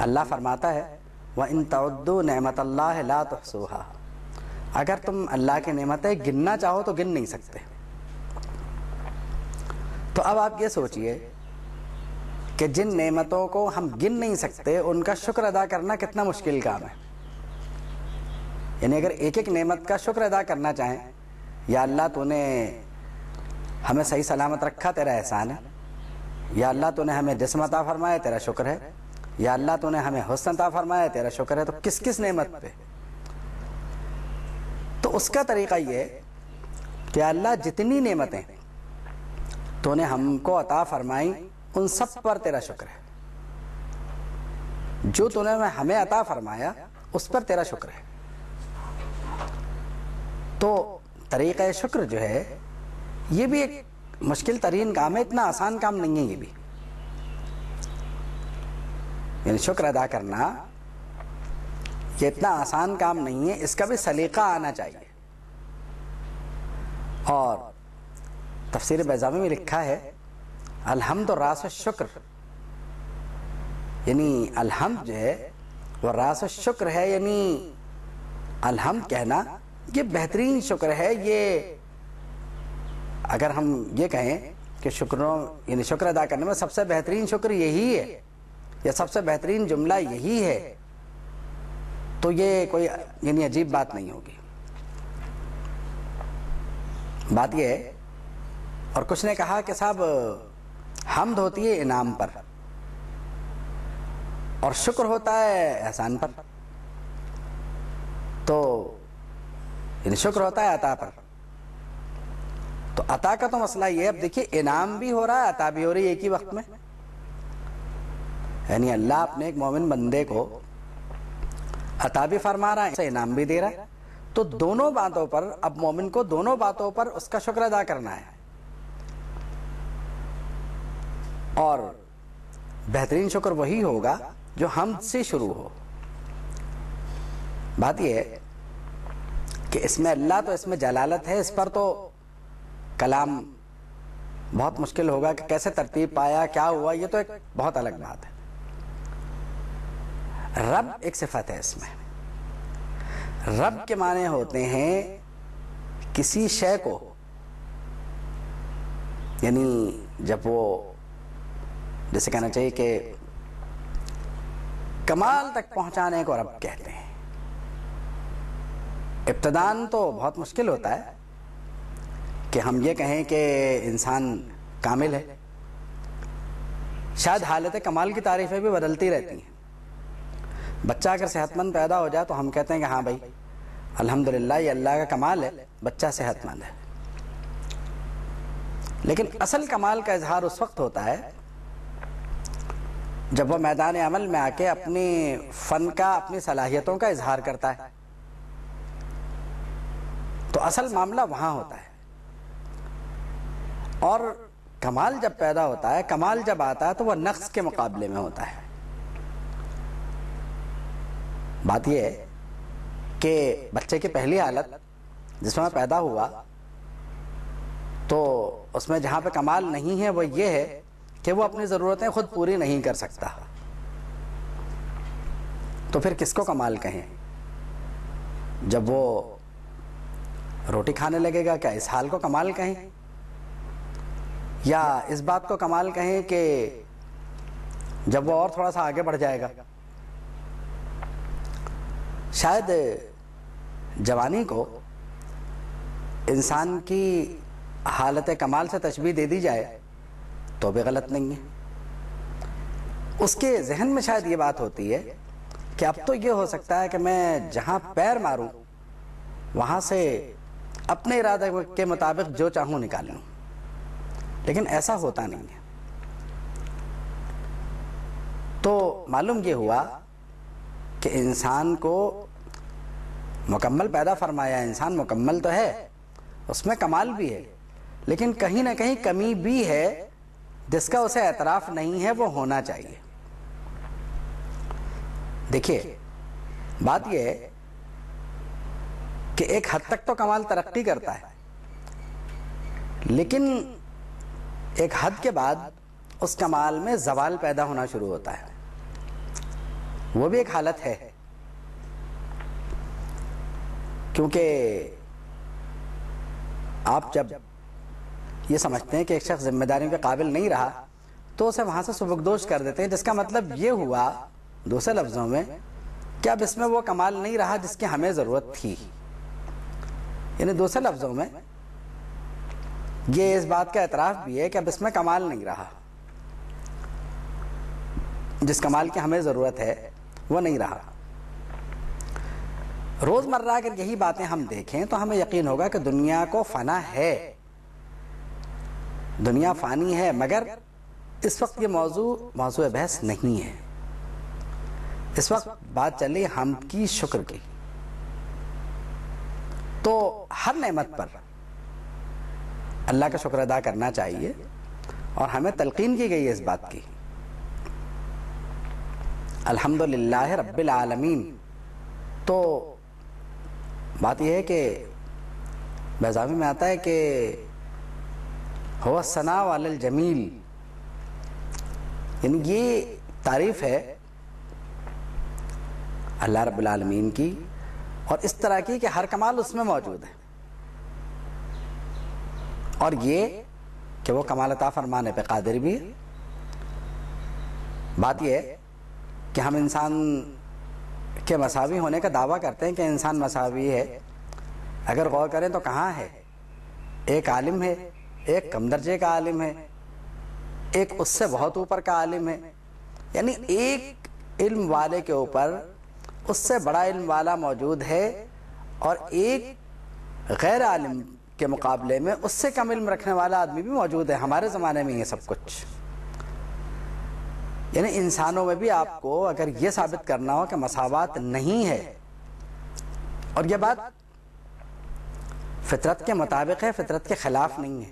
اللہ فرماتا ہے وَإِن تَعُدُّوا نِعْمَةَ اللَّهِ لَا تُحْصُوهَا، اگر تم اللہ کی نعمتیں گننا چاہو تو گن نہیں سکتے۔ تو اب آپ یہ سوچئے کہ جن نعمتوں کو ہم گن نہیں سکتے ان کا شکر ادا کرنا کتنا مشکل کام ہے۔ یعنی اگر ایک ایک نعمت کا شکر ادا کرنا چاہیں، یا اللہ تو نے ہمیں صحیح سلامت رکھا، تیرا احسان ہے، یا اللہ تو نے ہمیں جسم عطا فرمایا، تیرا شکر ہے، یا اللہ تو نے ہمیں حسن عطا فرمایا، تیرا شکر ہے، تو کس کس نعمت پہ؟ تو اس کا طریقہ یہ کہ اللہ جتنی نعمتیں تو نے ہم کو عطا فرمائیں ان سب پر تیرا شکر ہے، جو تو نے ہمیں عطا فرمایا اس پر تیرا شکر ہے۔ تو طریقہ شکر جو ہے یہ بھی ایک مشکل ترین کام ہے، اتنا آسان کام نہیں ہے یہ بھی۔ یعنی شکر ادا کرنا یہ اتنا آسان کام نہیں ہے، اس کا بھی سلیقہ آنا چاہیے۔ اور تفسیر بیضاوی میں لکھا ہے الحمد راس الشکر، یعنی الحمد جو ہے وہ راس الشکر ہے، یعنی الحمد کہنا یہ بہترین شکر ہے۔ یہ اگر ہم یہ کہیں کہ یعنی شکر ادا کرنے میں سب سے بہترین شکر یہی ہے یا سب سے بہترین جملہ یہی ہے، تو یہ کوئی یعنی عجیب بات نہیں ہوگی۔ بات یہ ہے، اور کچھ نے کہا کہ صاحب حمد ہوتی ہے انعام پر اور شکر ہوتا ہے احسان پر، تو یعنی شکر ہوتا ہے عطا پر۔ تو عطا کا تو مسئلہ یہ ہے، اب دیکھیے انعام بھی ہو رہا ہے، عطا بھی ہو رہی ہے ایک ہی وقت میں۔ یعنی اللہ اپنے ایک مومن بندے کو عطا بھی فرما رہا ہے، انعام بھی دے رہا ہے، تو دونوں باتوں پر اب مومن کو دونوں باتوں پر اس کا شکر ادا کرنا ہے۔ اور بہترین شکر وہی ہوگا جو حمد سے شروع ہو۔ بات یہ ہے کہ اس میں اللہ تو اس میں جلالت ہے، اس پر تو کلام بہت مشکل ہوگا کہ کیسے ترتیب پایا، کیا ہوا، یہ تو ایک بہت الگ بات ہے۔ رب ایک صفت ہے اس میں۔ رب کے معنی ہوتے ہیں کسی شے کو، یعنی جب وہ جیسے کہنا چاہیے کہ کمال تک پہنچانے کو رب کہتے ہیں۔ ابتداً تو بہت مشکل ہوتا ہے کہ ہم یہ کہیں کہ انسان کامل ہے، شاید حالت کمال کی تعریفیں بھی بدلتی رہتی ہیں۔ بچہ اگر صحت مند پیدا ہو جائے تو ہم کہتے ہیں کہ ہاں بھائی الحمدللہ یہ اللہ کا کمال ہے، بچہ صحت مند ہے۔ لیکن اصل کمال کا اظہار اس وقت ہوتا ہے جب وہ میدان عمل میں آ کے اپنی فن کا، اپنی صلاحیتوں کا اظہار کرتا ہے، تو اصل معاملہ وہاں ہوتا ہے۔ اور کمال جب پیدا ہوتا ہے، کمال جب آتا ہے تو وہ نقص کے مقابلے میں ہوتا ہے۔ بات یہ ہے کہ بچے کی پہلی حالت جس میں پیدا ہوا تو اس میں جہاں پہ کمال نہیں ہے وہ یہ ہے کہ وہ اپنی ضرورتیں خود پوری نہیں کر سکتا، تو پھر کس کو کمال کہیں؟ جب وہ روٹی کھانے لگے گا کیا اس حال کو کمال کہیں؟ یا اس بات کو کمال کہیں کہ جب وہ اور تھوڑا سا آگے بڑھ جائے گا؟ شاید جوانی کو انسان کی حالت کمال سے تشبیہ دے دی جائے تو بھی غلط نہیں ہے۔ اس کے ذہن میں شاید یہ بات ہوتی ہے کہ اب تو یہ ہو سکتا ہے کہ میں جہاں پیر ماروں وہاں سے اپنے ارادے کے مطابق جو چاہوں نکال لوں، لیکن ایسا ہوتا نہیں ہے۔ تو معلوم یہ ہوا کہ انسان کو مکمل پیدا فرمایا، انسان مکمل تو ہے، اس میں کمال بھی ہے، لیکن کہیں نہ کہیں کمی بھی ہے جس کا اسے اعتراف نہیں ہے، وہ ہونا چاہیے۔ دیکھیے بات یہ ہے کہ ایک حد تک تو کمال ترقی کرتا ہے، لیکن ایک حد کے بعد اس کمال میں زوال پیدا ہونا شروع ہوتا ہے۔ وہ بھی ایک حالت ہے، کیونکہ آپ جب یہ سمجھتے ہیں کہ ایک شخص ذمہ داریوں کے قابل نہیں رہا تو اسے وہاں سے سبکدوش کر دیتے ہیں، جس کا مطلب یہ ہوا دوسرے لفظوں میں کہ اب اس میں وہ کمال نہیں رہا جس کی ہمیں ضرورت تھی. یعنی دوسرے لفظوں میں یہ اس بات کا اعتراف بھی ہے کہ اب اس میں کمال نہیں رہا، جس کمال کی ہمیں ضرورت ہے وہ نہیں رہا. روزمرہ اگر یہی باتیں ہم دیکھیں تو ہمیں یقین ہوگا کہ دنیا کو فنا ہے، دنیا فانی ہے، مگر اس وقت یہ موضوع بحث نہیں ہے. اس وقت بات چلی ہم کی شکر کی. تو ہر نعمت پر اللہ کا شکر ادا کرنا چاہیے، اور ہمیں تلقین کی گئی ہے اس بات کی. الحمدللہ رب العالمین. تو بات یہ ہے کہ بیضاوی میں آتا ہے کہ هو الثناء علی الجمیل، یعنی یہ تعریف ہے اللہ رب العالمین کی، اور اس طرح کی کہ ہر کمال اس میں موجود ہے، اور یہ کہ وہ کمال عطا فرمانے پہ قادر بھی ہے. بات یہ ہے کہ ہم انسان کے مساوی ہونے کا دعویٰ کرتے ہیں کہ انسان مساوی ہے. اگر غور کریں تو کہاں ہے؟ ایک عالم ہے، ایک کم درجے کا عالم ہے، ایک اس سے بہت اوپر کا عالم ہے. یعنی ایک علم والے کے اوپر اس سے بڑا علم والا موجود ہے، اور ایک غیر عالم کے مقابلے میں اس سے کم علم رکھنے والا آدمی بھی موجود ہے. ہمارے زمانے میں یہ سب کچھ، یعنی انسانوں میں بھی آپ کو اگر یہ ثابت کرنا ہو کہ مساوات نہیں ہے، اور یہ بات فطرت کے مطابق ہے، فطرت کے خلاف نہیں ہے،